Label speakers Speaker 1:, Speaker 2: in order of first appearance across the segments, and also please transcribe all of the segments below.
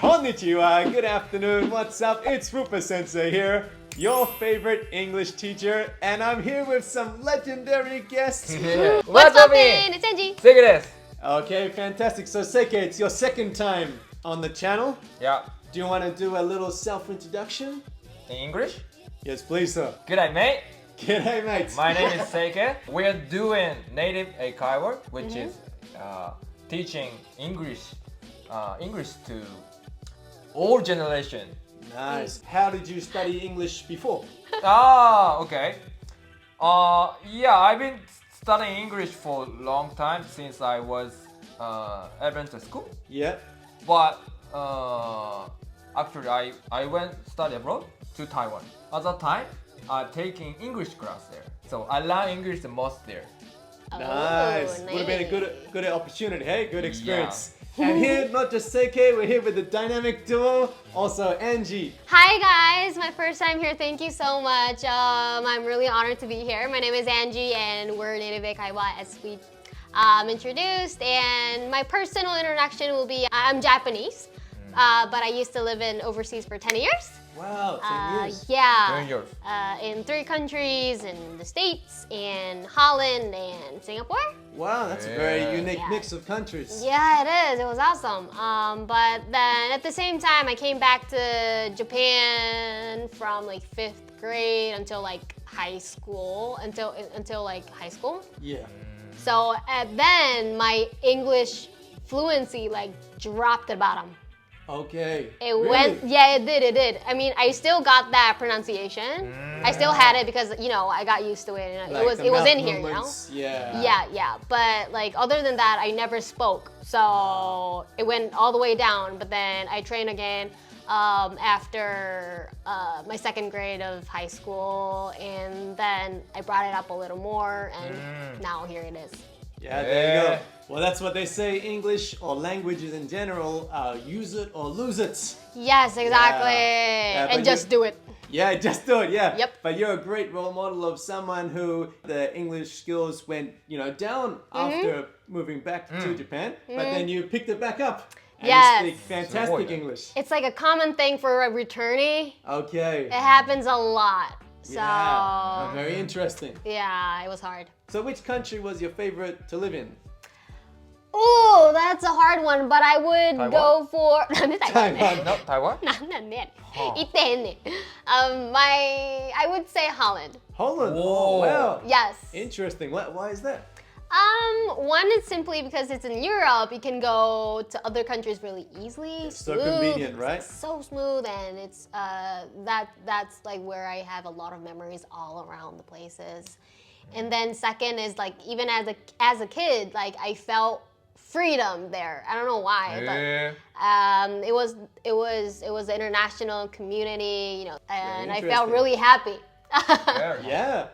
Speaker 1: Konnichiwa, good afternoon, what's up? It's RUPA Sensei here, your favorite English teacher, and I'm here with some legendary guests.
Speaker 2: What's up, It's Angie.
Speaker 3: Seike desu.
Speaker 1: Okay, fantastic. So Seike, it's your second time on the channel.
Speaker 3: Yeah.
Speaker 1: Do you want to do a little self-introduction?
Speaker 3: In English?
Speaker 1: Yes, please, sir.
Speaker 3: G'day, mate.
Speaker 1: G'day, mate.
Speaker 3: My name is Seike. We're doing native Eikaiwa, which is teaching English to all generation.
Speaker 1: Nice. How did you study English before?
Speaker 3: Okay. Yeah, I've been studying English for a long time since I was elementary school.
Speaker 1: Yeah.
Speaker 3: But actually, I went study abroad to Taiwan. At that time, taking English class there. So I learned English the most there.
Speaker 1: Nice. Would have been a good opportunity, hey? Good experience. And here, not just Seike, we're here with the dynamic duo, also Angie.
Speaker 2: Hi guys, my first time here. Thank you so much. I'm really honored to be here. My name is Angie and we're native Eikaiwa as we introduced. And my personal introduction will be, I'm Japanese, but I used to live in overseas for 10 years.
Speaker 1: Wow, 10 years.
Speaker 2: Yeah.
Speaker 3: 10 years.
Speaker 2: In 3 countries, in the States, in Holland, and Singapore.
Speaker 1: Wow, that's a very unique mix of countries.
Speaker 2: Yeah, it is. It was awesome. But then at the same time, I came back to Japan from like 5th grade until like high school, until like high school.
Speaker 1: Yeah.
Speaker 2: So then my English fluency like dropped to the bottom.
Speaker 1: Okay.
Speaker 2: It went, yeah, it did. I mean, I still got that pronunciation. I still had it because, you know, I got used to it. And
Speaker 1: Like
Speaker 2: it was in here, you know?
Speaker 1: Yeah.
Speaker 2: Yeah. But like, other than that, I never spoke. So it went all the way down. But then I trained again after my 2nd grade of high school. And then I brought it up a little more. And now here it is.
Speaker 1: Yeah, there you go. Well, that's what they say, English or languages in general, use it or lose it.
Speaker 2: Yes, exactly. And just do it.
Speaker 1: Yeah, just do it, yeah.
Speaker 2: Yep.
Speaker 1: But you're a great role model of someone who the English skills went, down after moving back to Japan, but then you picked it back up. And you speak fantastic English.
Speaker 2: It's like a common thing for a returnee.
Speaker 1: Okay.
Speaker 2: It happens a lot. So
Speaker 1: Yeah, very interesting.
Speaker 2: Yeah, it was hard.
Speaker 1: So which country was your favorite to live in?
Speaker 2: Oh, that's a hard one, but I would go for
Speaker 1: Taiwan.
Speaker 3: No, Taiwan?
Speaker 2: I would say Holland.
Speaker 1: Holland.
Speaker 3: Whoa.
Speaker 1: Oh, wow.
Speaker 2: Yes.
Speaker 1: Interesting. Why is that?
Speaker 2: One is simply because it's in Europe. You can go to other countries really easily.
Speaker 1: It's so convenient, right?
Speaker 2: It's so smooth, and it's that's like where I have a lot of memories all around the places. And then second is like even as a kid, like I felt freedom there. I don't know why, but it was an international community, and I felt really happy.
Speaker 1: Yeah.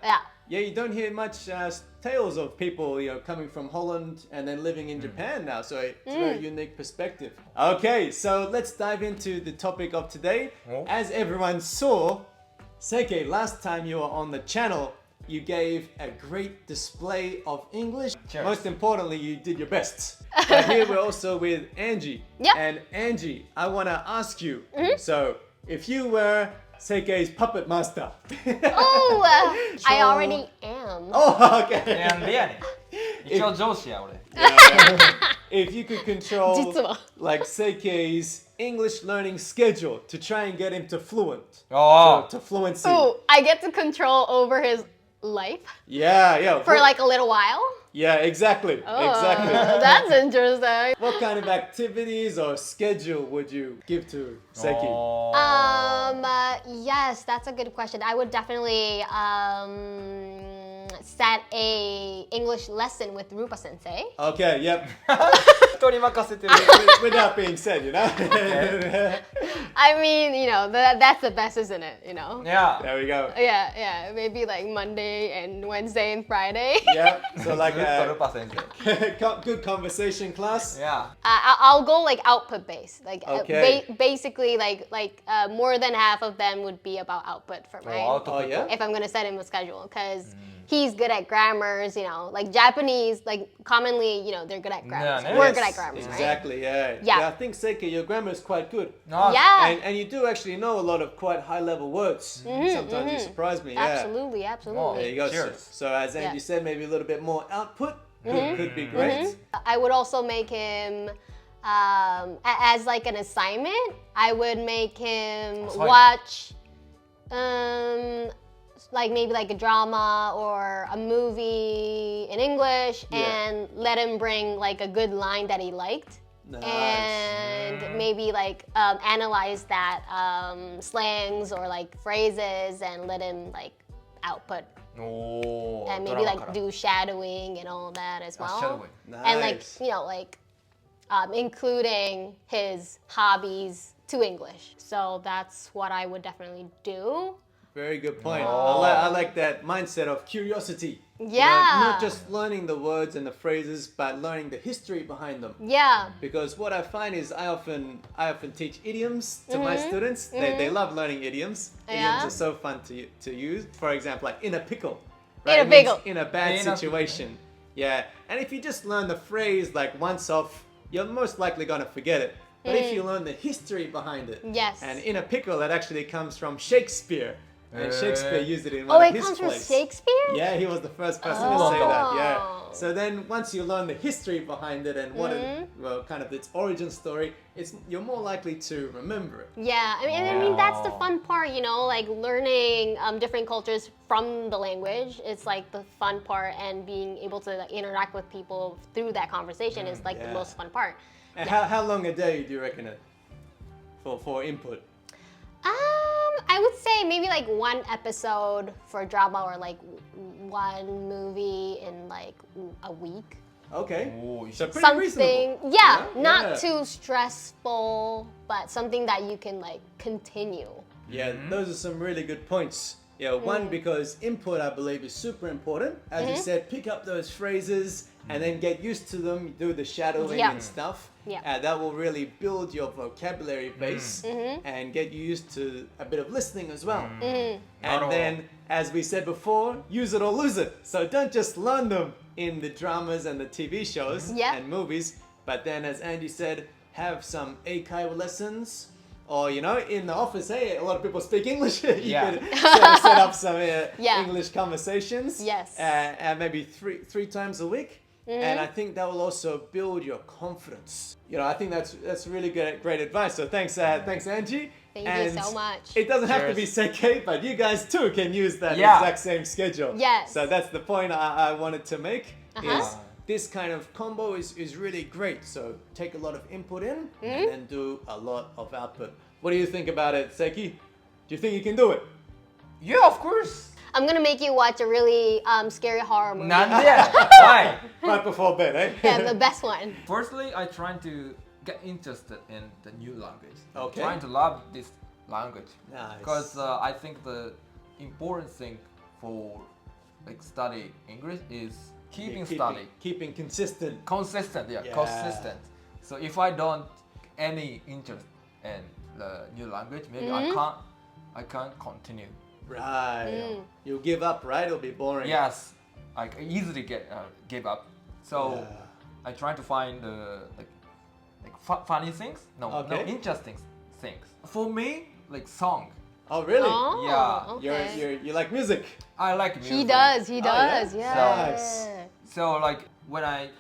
Speaker 1: Yeah, you don't hear much tales of people, coming from Holland and then living in Japan now. So it's a very unique perspective. Okay, so let's dive into the topic of today. As everyone saw, Seike, last time you were on the channel, you gave a great display of English.
Speaker 3: Cheers.
Speaker 1: Most importantly, you did your best. But here we're also with Angie.
Speaker 2: Yep.
Speaker 1: And Angie, I want to ask you, so if you were Seike's puppet master.
Speaker 2: Oh, I already am.
Speaker 1: Oh, okay.
Speaker 3: なんでやねん。一応上司や俺。
Speaker 1: If you could control
Speaker 2: 実は。
Speaker 1: like Seike's English learning schedule to try and get him to fluent.
Speaker 3: Oh.
Speaker 1: To fluency.
Speaker 2: Oh, I get to control over his life
Speaker 1: Yeah.
Speaker 2: for like a little while.
Speaker 1: Yeah, exactly.
Speaker 2: Oh,
Speaker 1: Exactly.
Speaker 2: That's interesting.
Speaker 1: What kind of activities or schedule would you give to Seike?
Speaker 2: Yes, that's a good question. I would definitely set a English lesson with RUPA sensei.
Speaker 1: Okay, yep.
Speaker 3: 人に任せてる。
Speaker 1: With that being said,
Speaker 2: I mean, that's the best, isn't it?
Speaker 3: Yeah.
Speaker 1: There we go.
Speaker 2: Yeah. Maybe like Monday and Wednesday and Friday.
Speaker 1: Yep. So like
Speaker 3: ずっとル
Speaker 1: a
Speaker 3: パ先生。
Speaker 1: good conversation class.
Speaker 3: Yeah.
Speaker 2: I'll go like output based. Like
Speaker 1: Okay.
Speaker 2: basically like more than half of them would be about output for my
Speaker 3: output.
Speaker 1: Oh, yeah?
Speaker 2: if I'm gonna set him a schedule, because he's good at grammars, you know, like Japanese, like commonly, you know, they're good at grammars.
Speaker 3: Yeah,
Speaker 2: We're
Speaker 3: yes,
Speaker 2: good at grammars, right?
Speaker 1: Exactly, yeah.
Speaker 2: Yeah.
Speaker 1: I think, Seiki, your grammar is quite good.
Speaker 3: No.
Speaker 2: Yeah.
Speaker 1: And you do actually know a lot of quite high-level words. Sometimes you surprise me, yeah.
Speaker 2: Absolutely, absolutely.
Speaker 1: There you go.
Speaker 3: Cheers.
Speaker 1: So as Angie
Speaker 2: Yeah.
Speaker 1: said, maybe a little bit more output could be great.
Speaker 2: I would also make him, as like an assignment, I would make him watch, like maybe like a drama or a movie in English, and let him bring like a good line that he liked.
Speaker 1: Nice.
Speaker 2: And maybe like analyze that slangs or like phrases and let him like output.
Speaker 3: Oh,
Speaker 2: And maybe like do shadowing and all that as well.
Speaker 3: shadowing.
Speaker 2: And like,
Speaker 1: Nice.
Speaker 2: you know, like including his hobbies to English. So that's what I would definitely do.
Speaker 1: Very good point.
Speaker 3: Oh.
Speaker 1: I like that mindset of curiosity. You know,
Speaker 2: Yeah.
Speaker 1: not just learning the words and the phrases, but learning the history behind them.
Speaker 2: Yeah.
Speaker 1: Because what I find is I often teach idioms to my students. They love learning idioms. Idioms
Speaker 2: Yeah.
Speaker 1: are so fun to use. For example, like in a pickle.
Speaker 2: In a
Speaker 1: It means
Speaker 2: pickle.
Speaker 1: in a bad
Speaker 3: In a
Speaker 1: situation. Yeah. And if you just learn the phrase like once off, you're most likely going to forget it. But if you learn the history behind it.
Speaker 2: Yes.
Speaker 1: And in a pickle, that actually comes from Shakespeare. And Shakespeare used it in
Speaker 2: Oh,
Speaker 1: one
Speaker 2: it
Speaker 1: of his
Speaker 2: comes from
Speaker 1: plays.
Speaker 2: Shakespeare?
Speaker 1: Yeah, he was the first person to say that. Yeah.
Speaker 2: Oh.
Speaker 1: So then, once you learn the history behind it and what it, well, kind of its origin story, you're more likely to remember it.
Speaker 2: Yeah, I mean that's the fun part, you know, like learning different cultures from the language. It's like the fun part, and being able to like, interact with people through that conversation is like the
Speaker 1: Yeah.
Speaker 2: most fun part.
Speaker 1: And how long a day do you reckon it for input?
Speaker 2: I would say maybe like one episode for drama or like one movie in like a week.
Speaker 1: Okay.
Speaker 3: Oh,
Speaker 1: So pretty
Speaker 2: Something,
Speaker 1: reasonable.
Speaker 2: yeah,
Speaker 1: Yeah,
Speaker 2: not
Speaker 1: yeah.
Speaker 2: too stressful, but something that you can like continue.
Speaker 1: Yeah, those are some really good points. Yeah, one, because input, I believe, is super important. As you said, pick up those phrases and then get used to them, do the shadowing
Speaker 2: Yeah.
Speaker 1: and stuff.
Speaker 2: Yeah.
Speaker 1: That will really build your vocabulary base and get you used to a bit of listening as well. And
Speaker 3: Not
Speaker 1: then, as we said before, use it or lose it. So don't just learn them in the dramas and the TV shows
Speaker 2: Yeah.
Speaker 1: and movies, but then, as Andy said, have some Eikaiwa lessons. Or, you know, in the office, hey, a lot of people speak English. You
Speaker 3: Yeah.
Speaker 1: could set up some
Speaker 2: Yeah.
Speaker 1: English conversations.
Speaker 2: Yes.
Speaker 1: Maybe three times a week. And I think that will also build your confidence. You know, I think that's really great advice. So thanks, Angie.
Speaker 2: Thank
Speaker 1: And
Speaker 2: you so much.
Speaker 1: It doesn't have to be
Speaker 3: Cheers.
Speaker 1: Seikei, but you guys too can use that
Speaker 3: Yeah.
Speaker 1: exact same schedule.
Speaker 2: Yes.
Speaker 1: So that's the point I wanted to make.
Speaker 2: Uh-huh.
Speaker 1: Is this kind of combo is really great. So take a lot of input in and then do a lot of output. What do you think about it, Seiki? Do you think you can do it?
Speaker 3: Yeah, of course.
Speaker 2: I'm gonna make you watch a really scary horror movie.
Speaker 3: Not yet. Why?
Speaker 1: Right before bed, eh?
Speaker 2: Yeah, the best one.
Speaker 3: Firstly, I trying to get interested in the new language.
Speaker 1: Okay.
Speaker 3: Trying to love this language.
Speaker 1: Nice.
Speaker 3: Because I think the important thing for like study English is
Speaker 1: Keeping consistent.
Speaker 3: consistent. Yeah,
Speaker 1: Yeah.
Speaker 3: consistent. So if I don't any interest in the new language, maybe I can't continue.
Speaker 1: Right. You'll give up, right? It'll be boring.
Speaker 3: Yes, I easily give up. So
Speaker 1: Yeah.
Speaker 3: I try to find funny things. No,
Speaker 1: Okay.
Speaker 3: interesting things. For me, like song.
Speaker 1: Oh, really?
Speaker 2: Oh,
Speaker 3: Yeah.
Speaker 2: okay.
Speaker 1: You like music?
Speaker 3: I like music.
Speaker 2: He does. He
Speaker 1: Oh, yeah?
Speaker 2: does. Yeah.
Speaker 1: Nice.
Speaker 3: So like when I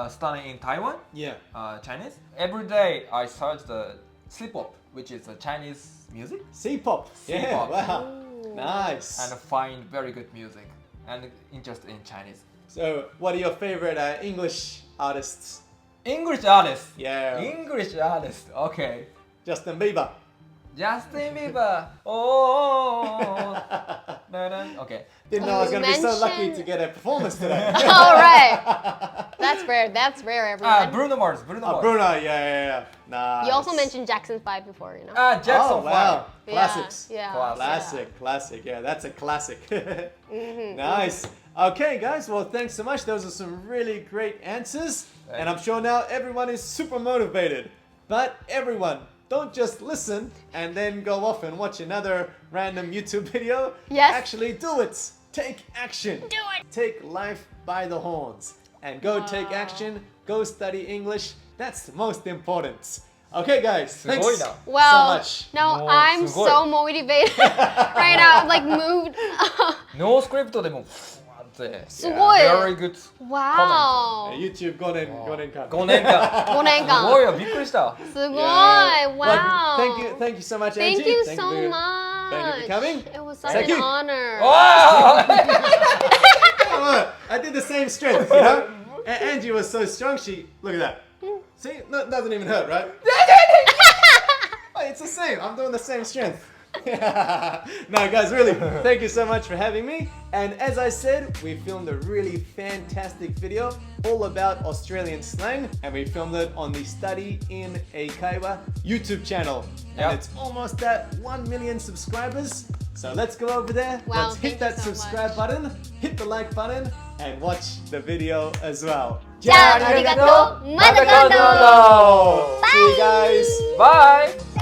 Speaker 3: study in Taiwan,
Speaker 1: Yeah.
Speaker 3: Chinese, every day I search the C-pop, which is a Chinese music,
Speaker 1: C-pop. Yeah.
Speaker 3: C-pop.
Speaker 1: Wow. Nice.
Speaker 3: and find very good music and interested in Chinese.
Speaker 1: So, what are your favorite English artists?
Speaker 3: English artist.
Speaker 1: Yeah.
Speaker 3: English artist. Okay.
Speaker 1: Justin Bieber.
Speaker 3: Justin Bieber. Oh. Okay.
Speaker 1: Didn't know I was
Speaker 2: You
Speaker 1: going to be so lucky
Speaker 2: mentioned-
Speaker 1: to get a performance today.
Speaker 2: All right. That's rare. That's rare, everyone.
Speaker 3: Bruno Mars. Bruno Mars.
Speaker 1: Bruno, yeah. Nice.
Speaker 2: You also mentioned Jackson 5 before, you know.
Speaker 3: Jackson
Speaker 1: Oh, wow.
Speaker 3: 5.
Speaker 1: Classics.
Speaker 2: Yeah.
Speaker 1: Classic. Yeah, that's a classic. Nice. Okay, guys. Well, thanks so much. Those are some really great answers. And I'm sure now everyone is super motivated. But everyone, don't just listen and then go off and watch another random YouTube video.
Speaker 2: Yes.
Speaker 1: Actually do it. take action.
Speaker 2: Do it.
Speaker 1: Take life by the horns and go take action. Go study English. That's the most important. Okay, guys. Thanks
Speaker 3: すごいな。
Speaker 2: Well,
Speaker 1: so much.
Speaker 2: no,
Speaker 3: もう
Speaker 2: I'm
Speaker 3: すごい。
Speaker 2: so motivated right now. I'm like moved.
Speaker 3: ノースクリプトでもふわって
Speaker 2: すごい。
Speaker 3: Very good
Speaker 2: Wow.
Speaker 1: YouTube 5年間。
Speaker 3: 5年間
Speaker 2: 5年間。
Speaker 3: すごいよびっくりした
Speaker 2: すごい。
Speaker 1: Yeah.
Speaker 2: Wow.
Speaker 1: Well, thank you so much, Angie.
Speaker 2: Thank you
Speaker 1: Thank
Speaker 2: so
Speaker 1: for-
Speaker 2: much.
Speaker 1: Thank you for coming.
Speaker 2: It was such
Speaker 1: Thank
Speaker 2: an
Speaker 1: you.
Speaker 2: honor.
Speaker 3: わ
Speaker 1: I did the same strength, you know? Angie was so strong, look at that. See, no, doesn't even hurt, right? Oh, it's the same. I'm doing the same strength. No, guys, really, thank you so much for having me. And as I said, we filmed a really fantastic video all about Australian slang, and we filmed it on the StudyIn Eikaiwa YouTube channel. And
Speaker 3: Yep.
Speaker 1: it's almost at 1 million subscribers. So let's go over there.
Speaker 2: Wow,
Speaker 1: Let's hit
Speaker 2: thank you
Speaker 1: that
Speaker 2: so
Speaker 1: subscribe
Speaker 2: much.
Speaker 1: button, hit the like button, and watch the video as well.
Speaker 2: じゃあ、ありがとう。また今度。
Speaker 1: See you guys.
Speaker 3: Bye!